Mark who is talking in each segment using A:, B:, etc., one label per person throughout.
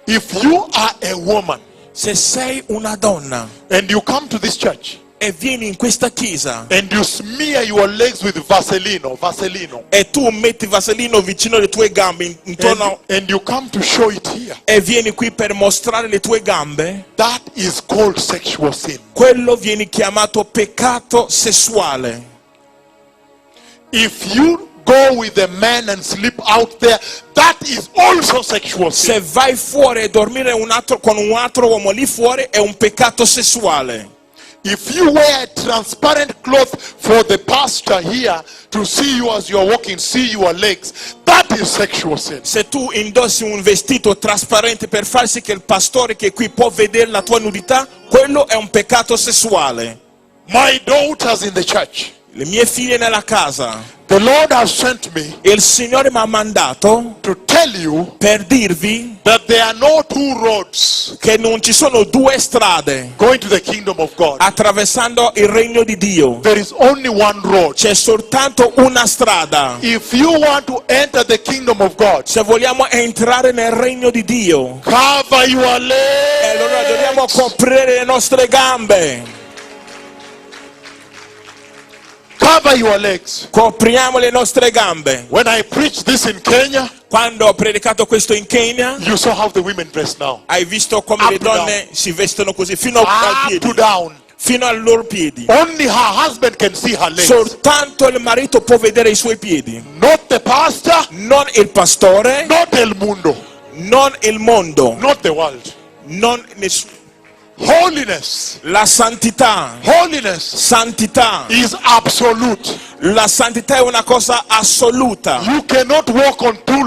A: If you are a woman
B: Se sei una donna
A: and you come to this church
B: e vieni in questa chiesa
A: and you smear your legs with Vaseline,
B: e tu metti vaselino vicino alle tue gambe intorno
A: and you come to show it here,
B: e vieni qui per mostrare le tue gambe,
A: that is called sexual sin.
B: quello viene chiamato peccato sessuale.
A: If you go with a man and sleep out there, that is also sexual sin.
B: Se vai fuori e dormire con un altro uomo lì fuori è un peccato sessuale.
A: If you wear a transparent cloth for the pastor here to see you as you are walking, see your legs, that is sexual sin.
B: Se tu indossi un vestito trasparente per far sì che il pastore che qui può vedere la tua nudità, quello è un peccato sessuale.
A: My daughters in the church,
B: Le mie figlie nella casa,
A: the Lord has sent me
B: il Signore mi ha mandato
A: to tell you
B: per dirvi
A: that there are no two roads
B: che non ci sono due strade
A: going to the kingdom of God.
B: attraversando il regno di Dio.
A: There is only one road.
B: C'è soltanto una strada.
A: If you want to enter the kingdom of God,
B: Se vogliamo entrare nel regno di Dio,
A: cover your
B: allora dobbiamo
A: legs.
B: coprire le nostre gambe.
A: Cover your legs.
B: Copriamo le nostre gambe.
A: When I preached this in Kenya,
B: Quando ho predicato questo in Kenya,
A: you saw how the women dress now.
B: hai visto come
A: Up
B: le
A: to
B: donne si vestono così fino ai
A: Up
B: piedi,
A: to down.
B: fino ai loro piedi.
A: Only her husband can see her legs.
B: Soltanto il marito può vedere i suoi piedi,
A: Not the pastor,
B: non il pastore,
A: not el mundo,
B: non il mondo,
A: not the world.
B: non nessuno.
A: Holiness.
B: La santità, santità,
A: Is absolute.
B: la santità è una cosa assoluta.
A: You cannot walk on two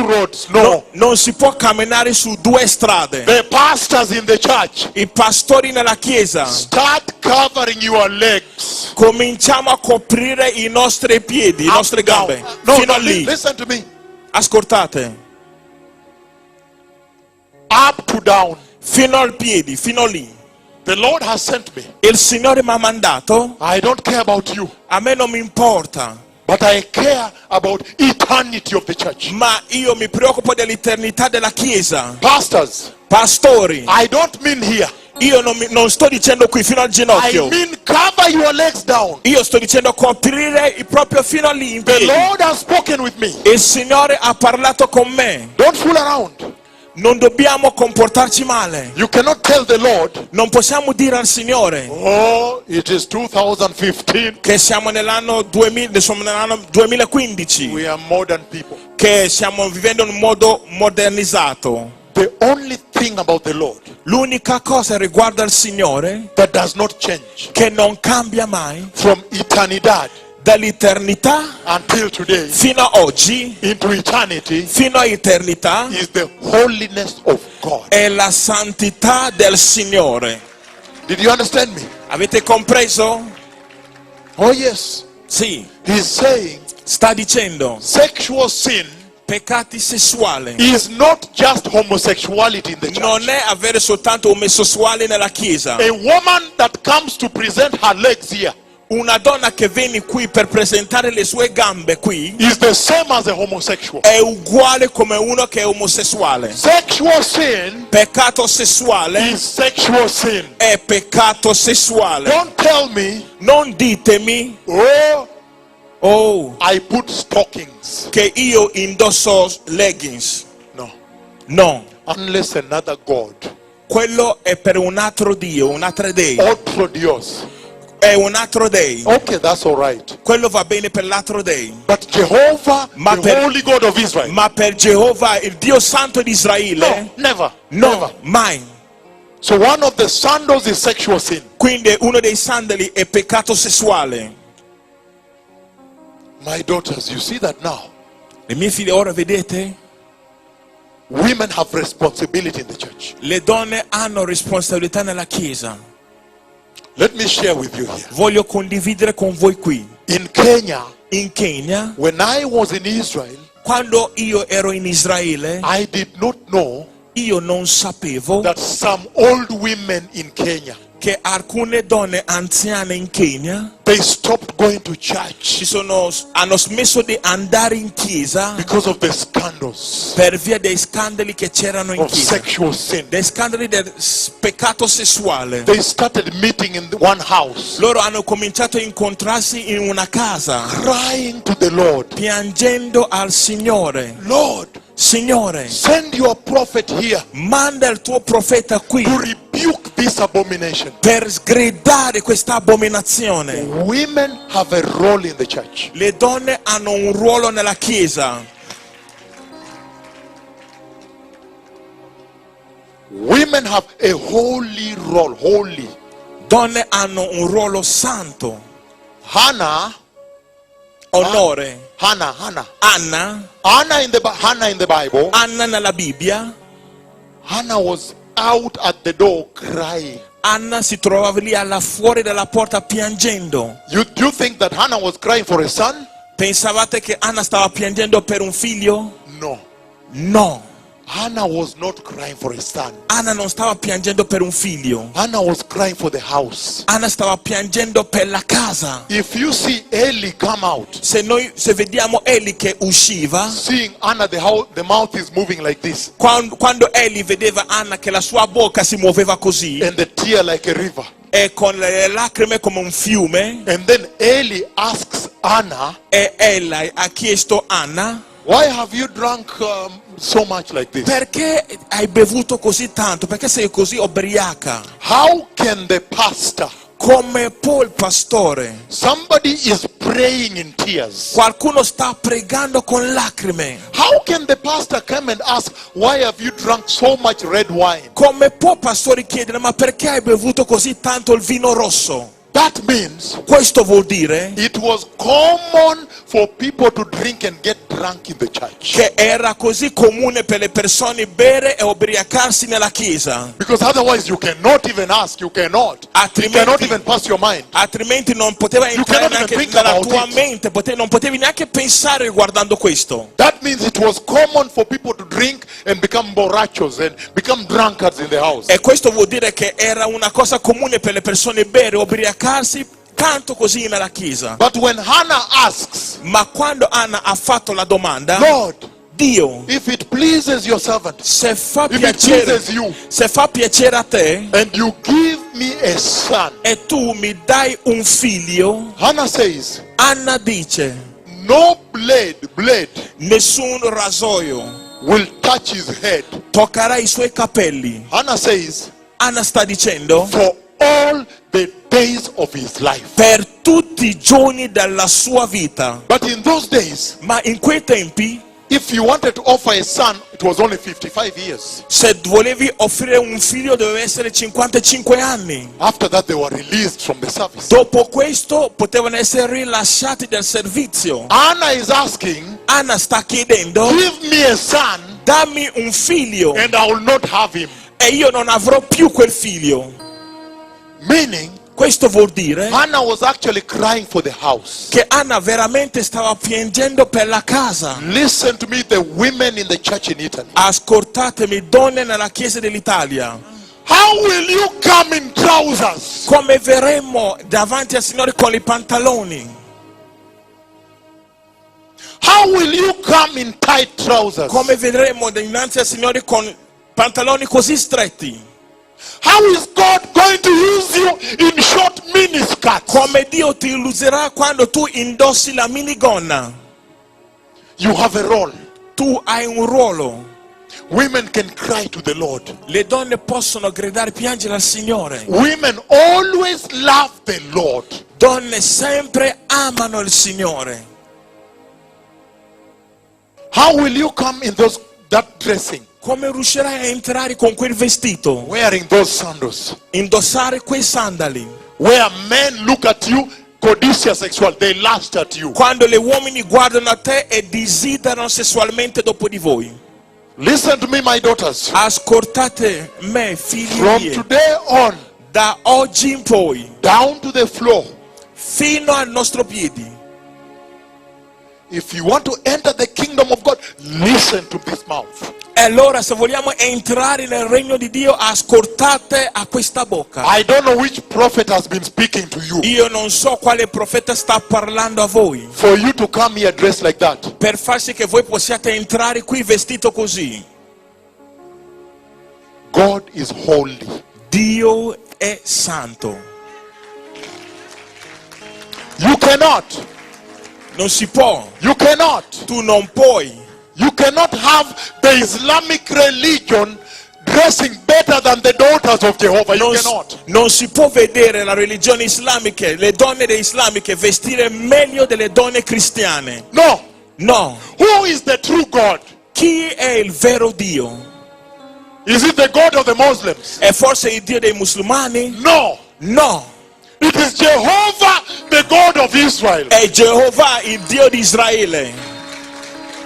A: roads. No.
B: Non si può camminare su due strade.
A: The pastors in the church,
B: I pastori nella chiesa,
A: start covering your legs.
B: cominciamo a coprire i nostri piedi, le
A: Up,
B: nostre
A: down.
B: gambe,
A: No,
B: fino a
A: no,
B: lì.
A: listen to me.
B: Ascoltate,
A: Up to down.
B: fino al piedi, fino lì.
A: The Lord has sent me.
B: Il Signore mi ha mandato,
A: I don't care about you,
B: a me non mi importa,
A: but I care about eternity of the church.
B: ma io mi preoccupo dell'eternità della chiesa.
A: Pastors,
B: Pastori,
A: I don't mean here.
B: io non sto dicendo qui fino al
A: I
B: ginocchio,
A: mean cover your legs down.
B: io sto dicendo coprire proprio fino lì in
A: The
B: piedi.
A: Lord has spoken with me.
B: Il Signore ha parlato con me.
A: Don't fool around.
B: Non dobbiamo comportarci male.
A: You cannot tell the Lord,
B: Non possiamo dire al Signore
A: oh, it is 2015.
B: che siamo nell'anno 2015,
A: We are modern people.
B: che stiamo vivendo in un modo modernizzato.
A: The only thing about the Lord
B: L'unica cosa riguardo al Signore
A: that does not change
B: che non cambia mai
A: from eternidad
B: dall'eternità
A: until today
B: fino a oggi,
A: into eternity
B: fino a eternità,
A: is the holiness of God.
B: è la santità del Signore.
A: Did you understand me?
B: Avete compreso?
A: Oh yes.
B: Sì,
A: He's saying
B: sta dicendo
A: sexual sin
B: peccati sessuali
A: is not just homosexuality in the
B: non
A: church.
B: è avere soltanto omosessuali nella chiesa.
A: A woman that comes to present her legs here
B: Una donna che viene qui per presentare le sue gambe qui
A: is the same as a homosexual.
B: è uguale come uno che è omosessuale.
A: Sexual sin
B: Peccato sessuale
A: is sexual sin.
B: è peccato sessuale.
A: Don't tell me,
B: Non ditemi,
A: oh, I put stockings.
B: che io indosso leggings.
A: No.
B: No,
A: Unless another God,
B: quello è per un altro Dio, un altro Dei.
A: otro Dios.
B: È un altro Dei.
A: Okay, that's all right.
B: Quello va bene per l'altro Dei.
A: But Jehovah,
B: Ma
A: the
B: per-
A: Holy God of Israel,
B: Ma per Geova, il Dio Santo di Israele,
A: no, never.
B: no,
A: Never.
B: mai.
A: So one of the sandals is sexual sin.
B: Quindi uno dei sandali è peccato sessuale.
A: My daughters, you see that now.
B: Le mie figlie ora vedete?
A: Women have responsibility in the church.
B: Le donne hanno responsabilità nella chiesa.
A: Let me share with you here.
B: Voglio condividere con voi qui.
A: In Kenya,
B: In Kenya,
A: when I was in Israel,
B: quando io ero in Israele,
A: I did not know
B: io non sapevo
A: that some old women in Kenya
B: che alcune donne anziane in Kenya
A: they stopped going to church
B: hanno smesso di andare in chiesa
A: because of the scandals
B: per via dei scandali che c'erano in
A: of
B: chiesa,
A: sexual sin.
B: dei scandali del peccato sessuale.
A: They started meeting in one house,
B: Loro hanno cominciato a incontrarsi in una casa,
A: crying to the Lord,
B: piangendo al Signore.
A: Lord,
B: Signore,
A: send your prophet here
B: manda il tuo profeta qui
A: to rebuke this abomination.
B: per sgridare questa abominazione.
A: Women have a role in the church.
B: Le donne hanno un ruolo nella chiesa.
A: Women have a holy role, holy.
B: Donne hanno un ruolo santo.
A: Hannah,
B: Onore.
A: Hannah,
B: Anna
A: in the Bible,
B: Anna nella Bibbia.
A: Hannah was out at the door crying.
B: Anna si trovava lì alla fuori della porta piangendo.
A: Do you think that Hannah was crying for a son?
B: Pensavate che Anna stava piangendo per un figlio?
A: No.
B: No.
A: Hannah was not crying for a son.
B: Anna non stava piangendo per un figlio.
A: Hannah was crying for the house.
B: Anna stava piangendo per la casa.
A: If you see Eli come out,
B: Se vediamo Eli che usciva,
A: seeing Anna, the mouth is moving like this,
B: quando Eli vedeva Anna che la sua bocca si muoveva così
A: and the tear like a river.
B: e con le lacrime come un fiume,
A: And then Eli asks Anna,
B: e Eli ha chiesto a Anna:
A: why have you drunk so much like this?
B: perché hai bevuto così tanto? Perché sei così ubriaca?
A: How can the pastor,
B: Come può il pastore?
A: somebody is praying in tears,
B: Qualcuno sta pregando con lacrime.
A: how can the pastor come and ask, why have you drunk so much red wine?
B: Come può il pastore chiedere: ma perché hai bevuto così tanto il vino rosso?
A: That means
B: Questo vuol dire
A: it was common for people to drink and get drunk in the church.
B: che era così comune per le persone bere e ubriacarsi nella chiesa.
A: Because otherwise you cannot even ask, you cannot. It cannot even pass your mind.
B: Altrimenti non poteva entrare
A: cannot even
B: neanche
A: think
B: nella
A: about
B: tua
A: it.
B: mente, non potevi neanche pensare guardando questo.
A: That means it was common for people to drink and become borrachos and become drunkards in the house.
B: E questo vuol dire che era una cosa comune per le persone bere e ubriacarsi tanto così nella chiesa.
A: But when Hannah asks,
B: Ma quando Anna ha fatto la domanda:
A: Lord,
B: Dio,
A: if it pleases your servant,
B: se fa
A: if it pleases you,
B: piacere a te
A: and you give me a son,
B: e tu mi dai un figlio,
A: Hannah says,
B: Anna dice:
A: no blade
B: nessun rasoio
A: will touch his head.
B: toccherà i suoi capelli.
A: Hannah says,
B: Anna sta dicendo:
A: for all the days of his life.
B: per tutti i giorni della sua vita.
A: But in those days,
B: Ma in quei tempi,
A: if you wanted to offer a son, it was only 55 years.
B: se volevi offrire un figlio doveva essere 55 anni.
A: After that, they were released from the service.
B: Dopo questo potevano essere rilasciati dal servizio.
A: Anna is asking,
B: Anna sta chiedendo:
A: give me a son,
B: dammi un figlio
A: and I will not have him.
B: e io non avrò più quel figlio.
A: Meaning,
B: Questo vuol dire
A: Hannah was actually crying for the house.
B: che Anna veramente stava piangendo per la casa.
A: Listen to me, the women in the church in Italy.
B: Ascoltatemi, donne nella chiesa dell'Italia.
A: How will you come in trousers?
B: Come verremo davanti al Signore con i pantaloni?
A: How will you come in tight trousers?
B: Come vedremo dinanzi al Signore con pantaloni così stretti?
A: How is God going to use you in short miniskirts?
B: Come Dio ti userà quando tu indossi la minigonna?
A: You have a role.
B: Tu hai un ruolo.
A: Women can cry to the Lord.
B: Le donne possono gridare, piangere al Signore.
A: Women always love the Lord.
B: Donne sempre amano il Signore.
A: How will you come in that dressing?
B: Come riuscirai a entrare con quel vestito?
A: Wearing those sandals.
B: Indossare quei sandali.
A: Where men look at you, codicia sexual, they lust at you.
B: Quando gli uomini guardano a te e desiderano sessualmente dopo di voi.
A: Listen to me, my daughters.
B: Ascoltate me, figli
A: From
B: miei.
A: today on,
B: Da oggi in poi,
A: down to the floor,
B: fino al nostro piedi.
A: if you want to enter the kingdom of God, listen to this mouth.
B: E allora se vogliamo entrare nel regno di Dio, ascoltate a questa bocca.
A: I don't know which prophet has been speaking to you
B: Io non so quale profeta sta parlando a voi,
A: for you to come here dressed like that.
B: per far sì che voi possiate entrare qui vestito così.
A: God is holy.
B: Dio è santo.
A: You cannot.
B: Non si può.
A: You cannot.
B: Tu non puoi.
A: You cannot have the Islamic religion dressing better than the daughters of Jehovah. You cannot.
B: Non si può vedere la religione islamica, le donne islamiche vestire meglio delle donne cristiane.
A: No.
B: No.
A: Who is the true God?
B: Chi è il vero Dio?
A: Is it the God of the Muslims?
B: È forse il Dio dei musulmani?
A: No.
B: No.
A: It is Jehovah, the God of Israel.
B: È Geova, il Dio di Israele.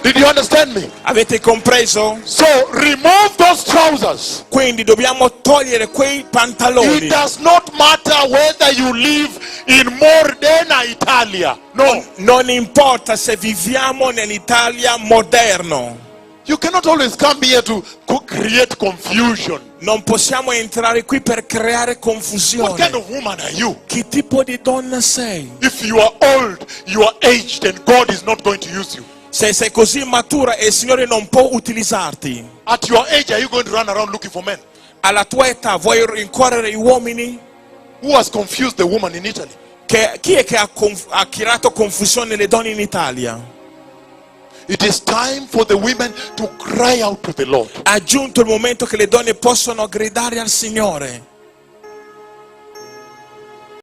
A: Did you understand me?
B: Avete compreso?
A: So remove those trousers.
B: Quindi dobbiamo togliere quei pantaloni.
A: It does not matter whether you live in Modena, Italia. No.
B: Non importa se viviamo nell'Italia moderno.
A: You cannot always come here to create confusion.
B: Non possiamo entrare qui per creare
A: What kind
B: confusione.
A: of woman are you?
B: Che tipo di donna sei?
A: If you are old, you are aged, and God is not going to use you.
B: Se sei così matura e il Signore non può utilizzarti.
A: At your age, are you going to run around looking for men?
B: Alla tua età vuoi rincorrere gli uomini?
A: Who has confused the woman in Italy?
B: Chi è che ha creato confusione nelle donne in Italia?
A: It is time for the women to cry out to the Lord.
B: È giunto il momento che le donne possano gridare al Signore.